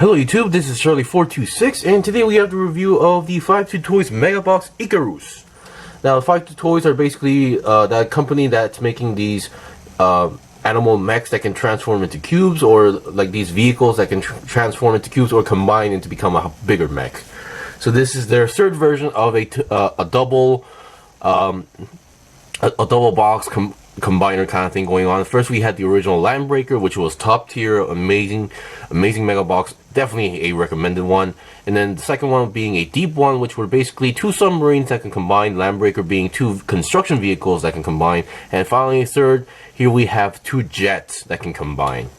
Hello YouTube, this is Shirley426, and today we have the review of the 52Toys Megabox Icarus. Now, 52Toys are basically that company that's making these animal mechs that can transform into cubes, or like these vehicles that can transform into cubes or combine into become a bigger mech. So this is their third version of a double box combiner kind of thing going on. First we had the original Landbreaker, which was top tier, amazing mega box, definitely a recommended one. And then the second one being a deep one, which were basically two submarines that can combine, Landbreaker being two construction vehicles that can combine, and finally third, here we have two jets that can combine.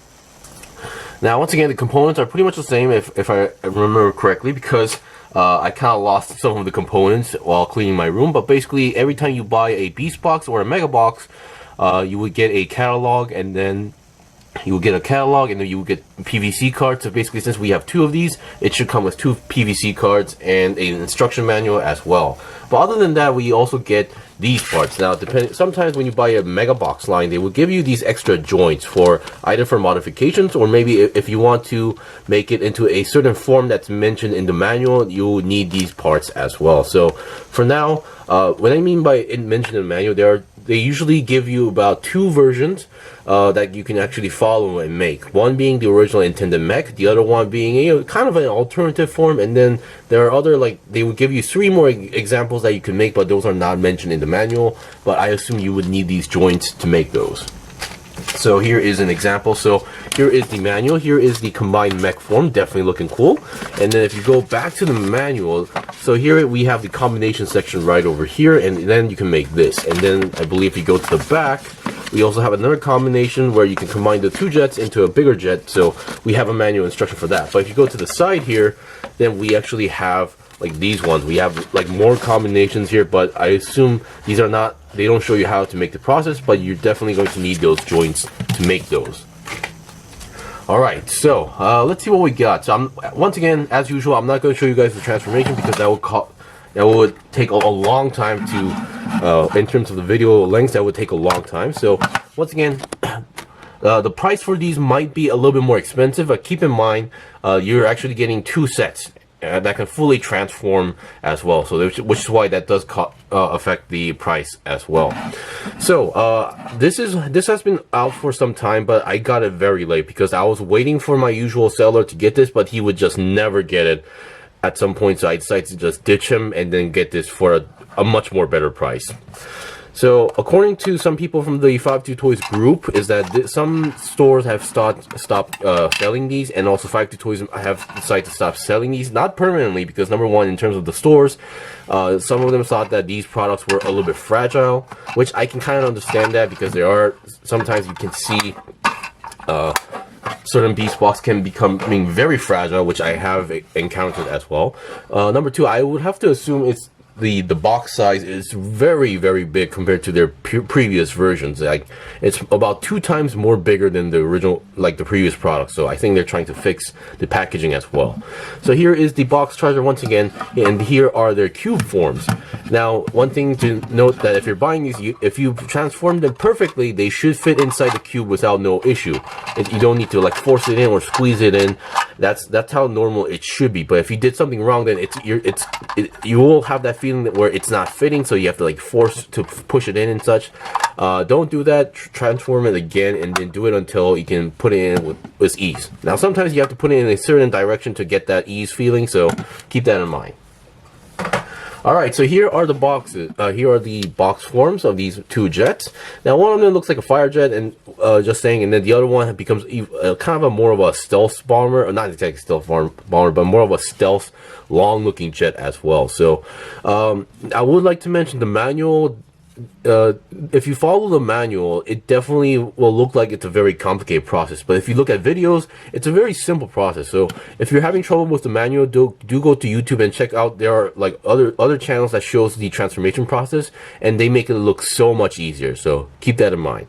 Now once again, the components are pretty much the same if I remember correctly, because I kind of lost some of the components while cleaning my room. But basically every time you buy a beast box or a mega box, you would get a catalog, and then you would get PVC cards. So basically, since we have two of these, it should come with two PVC cards and an instruction manual as well. But other than that, we also get these parts. Now, sometimes when you buy a mega box line, they will give you these extra joints for either for modifications, or maybe if you want to make it into a certain form that's mentioned in the manual, you need these parts as well. So for now, what I mean by mentioned in the manual, they usually give you about two versions that you can actually follow and make. One being the original intended mech, the other one being a kind of an alternative form, and then there are other, like, they would give you three more examples that you can make, but those are not mentioned in the manual. But I assume you would need these joints to make those. So here is an example. So here is the manual. Here is the combined mech form, definitely looking cool. And then if you go back to the manual, so here we have the combination section right over here, and then you can make this. And then I believe if you go to the back, we also have another combination where you can combine the two jets into a bigger jet. So we have a manual instruction for that. But if you go to the side here, then we actually have like these ones. We have like more combinations here, but I assume these are not, they don't show you how to make the process, but you're definitely going to need those joints to make those. Alright, so let's see what we got. So once again, as usual, I'm not going to show you guys the transformation, because that would take a long time to, in terms of the video length, that would take a long time. So once again, the price for these might be a little bit more expensive, but keep in mind, you're actually getting two sets that can fully transform as well, so which is why that does affect the price as well. So this has been out for some time, but I got it very late because I was waiting for my usual seller to get this, but he would just never get it at some point, so I decided to just ditch him and then get this for a much more better price. So according to some people from the 52Toys group, is that some stores have stopped selling these, and also 52Toys have decided to stop selling these, not permanently, because number one, in terms of the stores, some of them thought that these products were a little bit fragile, which I can kind of understand that, because there are sometimes you can see certain beast box can becoming very fragile, which I have encountered as well. Number two, I would have to assume it's the box size is very big compared to their previous versions. Like, it's about 2 times more bigger than the original, like the previous product. So I think they're trying to fix the packaging as well. So here is the box charger once again, and here are their cube forms. Now, one thing to note, that if you're buying these, if you transform them perfectly, they should fit inside the cube without no issue. You don't need to like force it in or squeeze it in. That's how normal it should be. But if you did something wrong, then you will have that feeling that where it's not fitting, so you have to like force to push it in and such. Don't do that. Transform it again, and then do it until you can put it in with ease. Now sometimes you have to put it in a certain direction to get that ease feeling, so keep that in mind. Alright, so here are the boxes. Here are the box forms of these two jets. Now one of them looks like a fire jet, and just saying, and then the other one becomes kind of more of a stealth bomber, or not exactly stealth bomber, but more of a stealth long looking jet as well. So I would like to mention the manual. If you follow the manual, it definitely will look like it's a very complicated process, but if you look at videos, it's a very simple process. So if you're having trouble with the manual, do go to YouTube and check out. There are like other channels that shows the transformation process, and they make it look so much easier, so keep that in mind.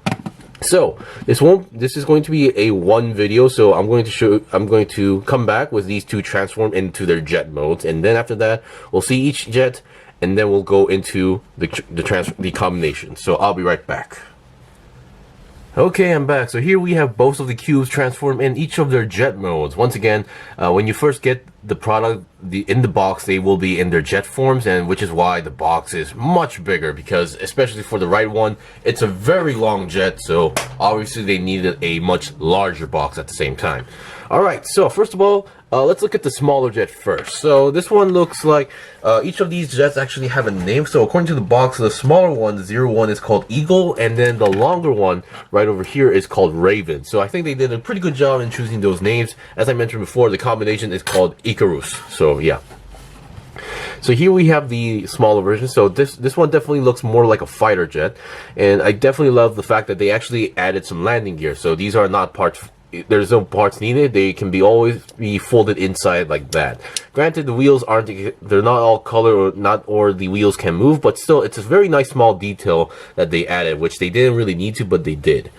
So this is going to be a one video, so I'm going to come back with these two transform into their jet modes, and then after that we'll see each jet, and then we'll go into the combination. So I'll be right back. Okay, I'm back. So here we have both of the cubes transformed in each of their jet modes. Once again, when you first get the product in the box, they will be in their jet forms, and which is why the box is much bigger, because especially for the right one, it's a very long jet, so obviously they needed a much larger box at the same time. Alright, so first of all, let's look at the smaller jet first. So this one looks like each of these jets actually have a name. So according to the box, the smaller one, the 01, is called Eagle, and then the longer one right over here is called Raven. So I think they did a pretty good job in choosing those names. As I mentioned before, the combination is called Icarus. So yeah. So here we have the smaller version. So this one definitely looks more like a fighter jet, and I definitely love the fact that they actually added some landing gear. So these are not parts. There's no parts needed. They can always be folded inside like that. Granted, the wheels they're not all color or the wheels can move, but still, it's a very nice small detail that they added, which they didn't really need to, but they did.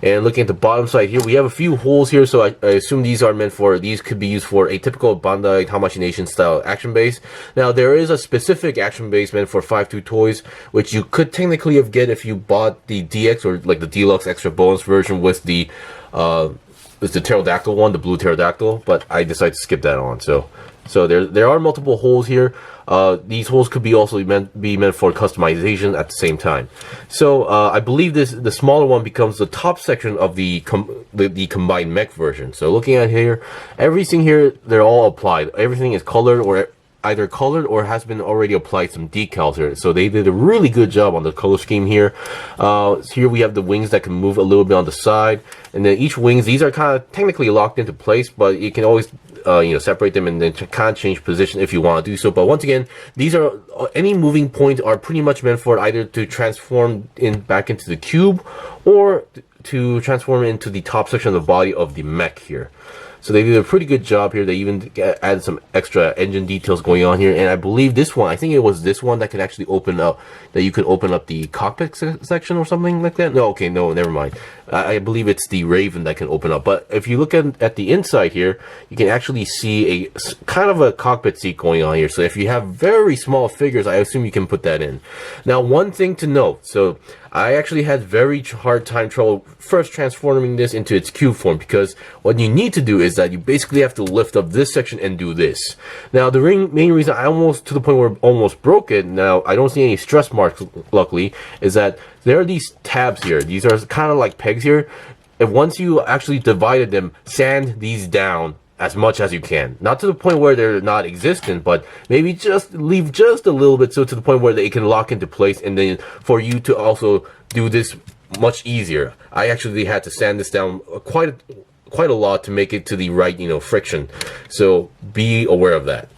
And looking at the bottom side here, we have a few holes here, so I assume these could be used for a typical Bandai Tamashii Nation style action base. Now, there is a specific action base meant for 52 Toys, which you could technically get if you bought the DX or like the Deluxe Extra Bonus version with the it's the pterodactyl one, the blue pterodactyl, but I decided to skip that on. So there are multiple holes here. These holes could be also be meant for customization at the same time. So I believe the smaller one becomes the top section of the combined mech version. So looking at here, everything here, they're all applied. Everything is colored or either colored or has been already applied some decals here. So they did a really good job on the color scheme here. Here we have the wings that can move a little bit on the side, and then each wings, these are kind of technically locked into place, but you can always separate them and then kind of change position if you want to do so. But once again, these are any moving points are pretty much meant for either to transform back into the cube or to transform into the top section of the body of the mech here. So they did a pretty good job here. They even added some extra engine details going on here. And I believe this one, I think it was this one that could actually open up, that you could open up the cockpit section or something like that. No, okay, no, never mind. I believe it's the Raven that can open up. But if you look at the inside here, you can actually see a kind of a cockpit seat going on here. So if you have very small figures, I assume you can put that in. Now, one thing to note, so I actually had very hard time trouble first transforming this into its cube form, because what you need to do is that you basically have to lift up this section and do this. Now, the main reason I almost, to the point where I almost broke it, now I don't see any stress marks, luckily, is that there are these tabs here. These are kind of like pegs here. And once you actually divided them, sand these down as much as you can. Not to the point where they're not existent, but maybe just leave just a little bit, so to the point where they can lock into place, and then for you to also do this much easier. I actually had to sand this down quite a lot to make it to the right, friction. So be aware of that.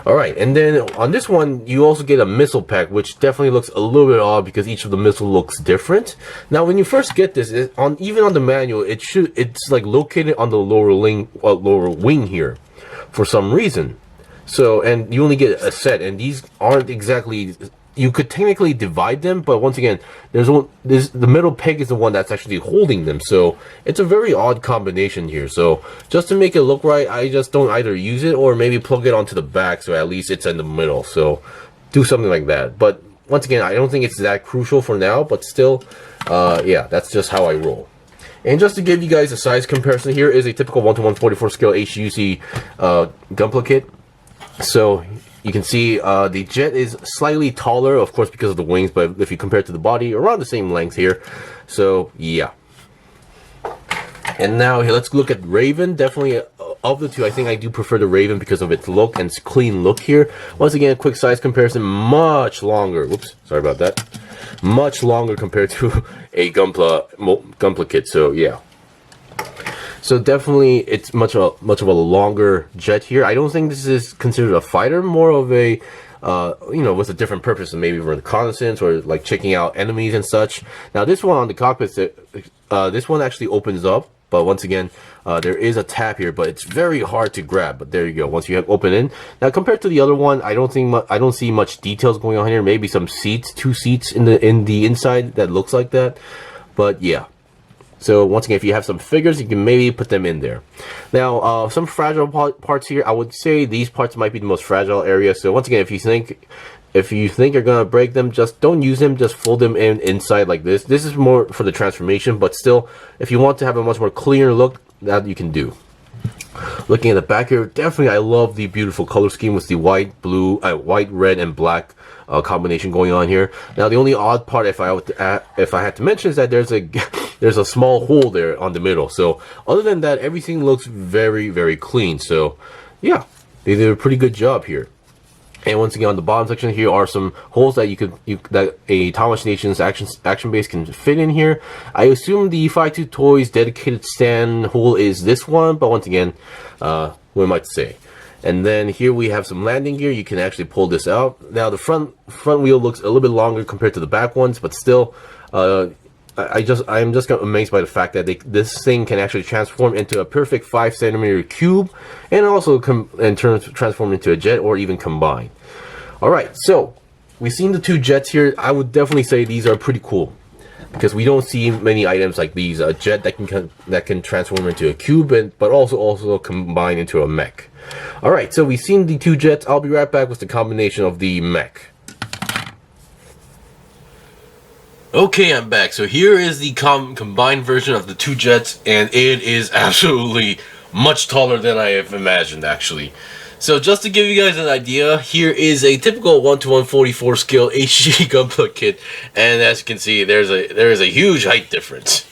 Alright, and then on this one, you also get a missile pack, which definitely looks a little bit odd because each of the missiles looks different. Now, when you first get this, even on the manual, it's like located on the lower wing here for some reason. So, and you only get a set, and these aren't exactly. You could technically divide them, but once again, the middle peg is the one that's actually holding them. So it's a very odd combination here. So just to make it look right, I just don't either use it or maybe plug it onto the back, so at least it's in the middle. So do something like that. But once again, I don't think it's that crucial for now, but still, yeah, that's just how I roll. And just to give you guys a size comparison, here is a typical 1:144 scale HUC Gunpla kit. So you can see the jet is slightly taller, of course, because of the wings, but if you compare it to the body, around the same length here. So, yeah. And now, let's look at Raven. Definitely, of the two, I think I do prefer the Raven because of its look and its clean look here. Once again, a quick size comparison, much longer. Whoops, sorry about that. Much longer compared to a Gunpla kit, so yeah. So definitely, it's much of a longer jet here. I don't think this is considered a fighter, more of a, with a different purpose, maybe for reconnaissance or like checking out enemies and such. Now this one on the cockpit, this one actually opens up, but once again, there is a tab here, but it's very hard to grab. But there you go. Once you have open in, now compared to the other one, I don't see much details going on here. Maybe some seats, 2 seats in the inside that looks like that, but yeah. So once again, if you have some figures, you can maybe put them in there. Now, some fragile parts here, I would say these parts might be the most fragile area. So once again, if you think if you think you're gonna break them, just don't use them. Just fold them in inside like this. This is more for the transformation, but still, if you want to have a much more cleaner look, that you can do. Looking at the back here, definitely I love the beautiful color scheme with the white, blue, white, red, and black combination going on here. Now the only odd part, if I had to mention, is that there's a small hole there on the middle. So other than that, everything looks very, very clean. So yeah, they did a pretty good job here. And once again, on the bottom section here are some holes that that a Thomas Nation's action base can fit in here. I assume the 52 Toys dedicated stand hole is this one, but once again, what am I to say? And then here we have some landing gear. You can actually pull this out. Now the front wheel looks a little bit longer compared to the back ones, but still, I'm just amazed by the fact that this thing can actually transform into a perfect 5cm cube, and also transform into a jet, or even combine. All right, so we've seen the two jets here. I would definitely say these are pretty cool, because we don't see many items like these. A jet that can transform into a cube, but also combine into a mech. All right, so we've seen the two jets. I'll be right back with the combination of the mech. Okay, I'm back. So here is the combined version of the two jets, and it is absolutely much taller than I have imagined, actually. So just to give you guys an idea, here is a typical 1:144 scale HG gunpla kit, and as you can see, there is a huge height difference.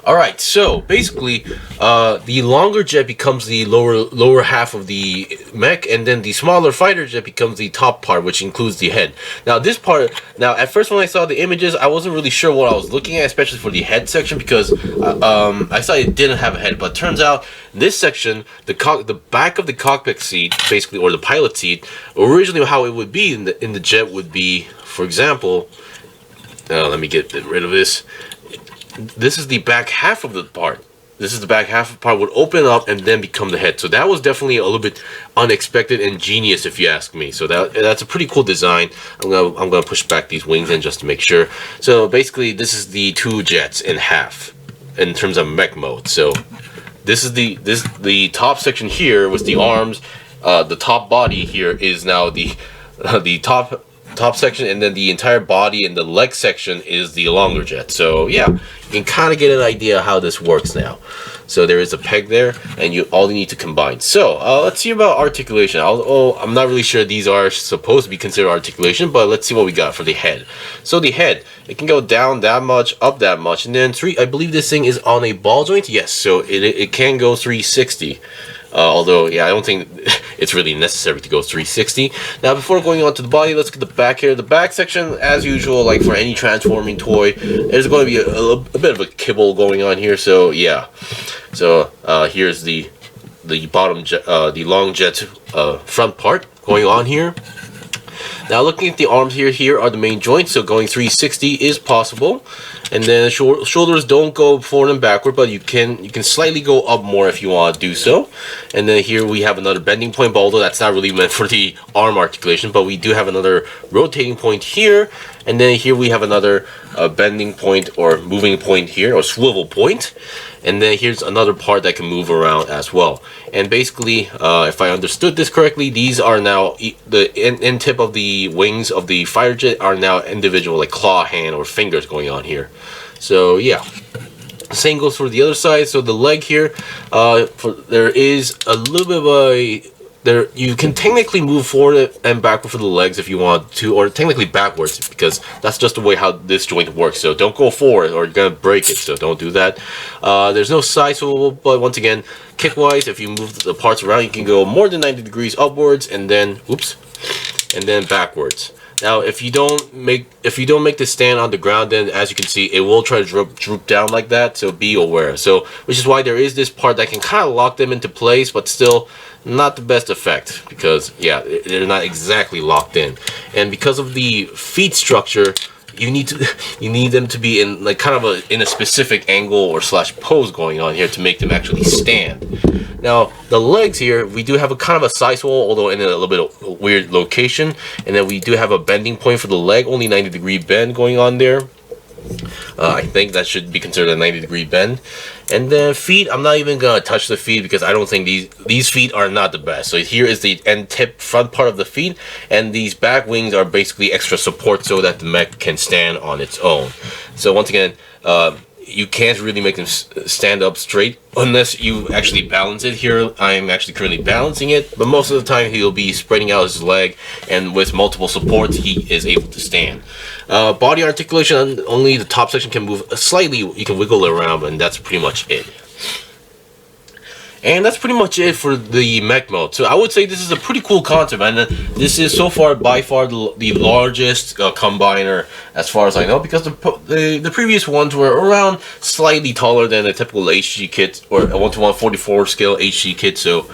Alright, so basically, the longer jet becomes the lower half of the mech, and then the smaller fighter jet becomes the top part, which includes the head. Now this part, at first when I saw the images, I wasn't really sure what I was looking at, especially for the head section, because I saw it didn't have a head. But it turns out this section, the back of the cockpit seat, basically, or the pilot seat, originally how it would be in the jet would be, for example, let me get rid of this. This is the back half of the part. This is the back half of the part would open up and then become the head. So that was definitely a little bit unexpected and genius, if you ask me. So that's a pretty cool design. I'm gonna push back these wings in just to make sure. So basically, this is the two jets in half in terms of mech mode. So this is the top section here with the arms. The top body here is now the top section, and then the entire body and the leg section is the longer jet. So yeah, you can kind of get an idea how this works now. So there is a peg there, and you need to combine. So let's see about articulation. I'm not really sure these are supposed to be considered articulation, but let's see what we got for the head. So the head, it can go down that much, up that much, and then I believe this thing is on a ball joint. Yes, so it can go 360. Although, yeah, I don't think it's really necessary to go 360. Now, before going on to the body, let's get the back here. The back section, as usual, like for any transforming toy, there's going to be a bit of a kibble going on here. So, yeah. So, here's the bottom jet, the long jet front part going on here. Now, looking at the arms here are the main joints, so going 360 is possible. And then shoulders don't go forward and backward, but you can slightly go up more if you want to do so. And then here we have another bending point, but although that's not really meant for the arm articulation, but we do have another rotating point here. And then here we have another bending point or moving point here, or swivel point. And then here's another part that can move around as well. And basically, if I understood this correctly, these are now the end tip of the wings of the fighter jet are now individual, like claw, hand, or fingers going on here. So yeah, same goes for the other side. So the leg here, there is a little bit of you can technically move forward and backward for the legs if you want to, or technically backwards, because that's just the way how this joint works. So don't go forward or you're gonna break it, so don't do that. There's no side swivel, but once again, kick wise, if you move the parts around, you can go more than 90 degrees upwards, and then and then backwards. Now, if you don't make this stand on the ground, then as you can see, it will try to droop down like that. So be aware. So, which is why there is this part that can kind of lock them into place, but still not the best effect, because yeah, they're not exactly locked in. And because of the feet structure, you need them to be in like kind of in a specific angle or slash pose going on here to make them actually stand. Now the legs here, we do have a kind of a side swivel, although in a little bit of weird location, and then we do have a bending point for the leg, only 90-degree bend going on there. I think that should be considered a 90-degree bend. And then feet, I'm not even gonna touch the feet because I don't think these feet are not the best. So here is the end tip front part of the feet, and these back wings are basically extra support so that the mech can stand on its own. So once again, you can't really make them stand up straight unless you actually balance it. Here I'm actually currently balancing it, but most of the time he'll be spreading out his leg, and with multiple supports he is able to stand. Body articulation, only the top section can move slightly. You can wiggle it around, and that's pretty much it. And that's pretty much it for the mech mode. So I would say this is a pretty cool concept, and this is so far by far the largest combiner as far as I know, because the previous ones were around slightly taller than a typical HG kit or a 1:144 scale HG kit. So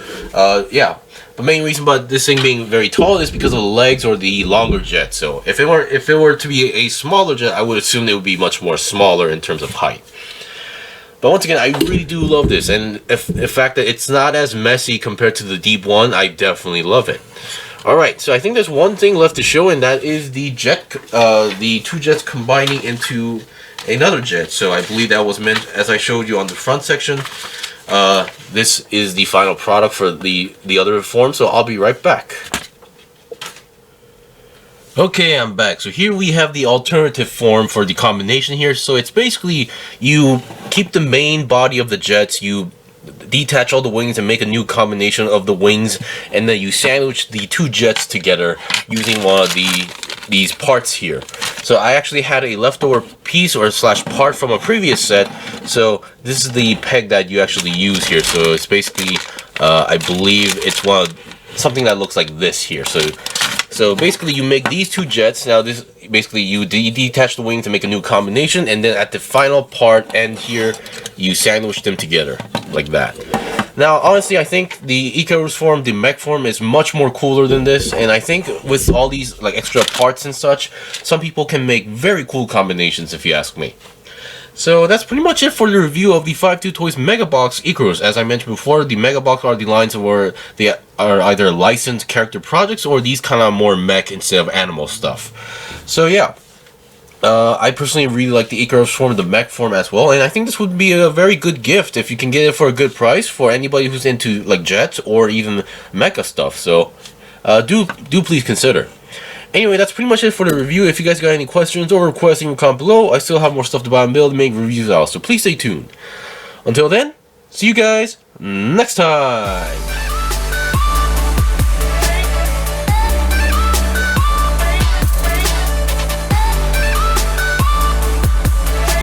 yeah, the main reason about this thing being very tall is because of the legs or the longer jet. So if it were to be a smaller jet, I would assume it would be much more smaller in terms of height. But once again, I really do love this, and the fact that it's not as messy compared to the Deep One, I definitely love it. Alright, so I think there's one thing left to show, and that is the jet, the two jets combining into another jet. So I believe that was meant, as I showed you on the front section. This is the final product for the other form, so I'll be right back. Okay, I'm back. So here we have the alternative form for the combination here. So it's basically you keep the main body of the jets, you detach all the wings and make a new combination of the wings, and then you sandwich the two jets together using one of these parts here. So I actually had a leftover piece or slash part from a previous set. So this is the peg that you actually use here. So it's basically, I believe it's something that looks like this here. So basically you make these two jets. Now this basically you detach the wing to make a new combination, and then at the final part end here you sandwich them together like that. Now honestly, I think the Icarus form, the mech form, is much more cooler than this, and I think with all these like extra parts and such, some people can make very cool combinations if you ask me. So that's pretty much it for the review of the 52Toys Megabox Icarus. As I mentioned before, the Megabox are the lines where they are either licensed character projects or these kind of more mech instead of animal stuff. So yeah, I personally really like the Icarus form, the mech form as well, and I think this would be a very good gift if you can get it for a good price for anybody who's into like jets or even mecha stuff. So do please consider. Anyway, that's pretty much it for the review. If you guys got any questions or requests, you can comment below. I still have more stuff to buy and build and make reviews out, so please stay tuned. Until then, see you guys next time.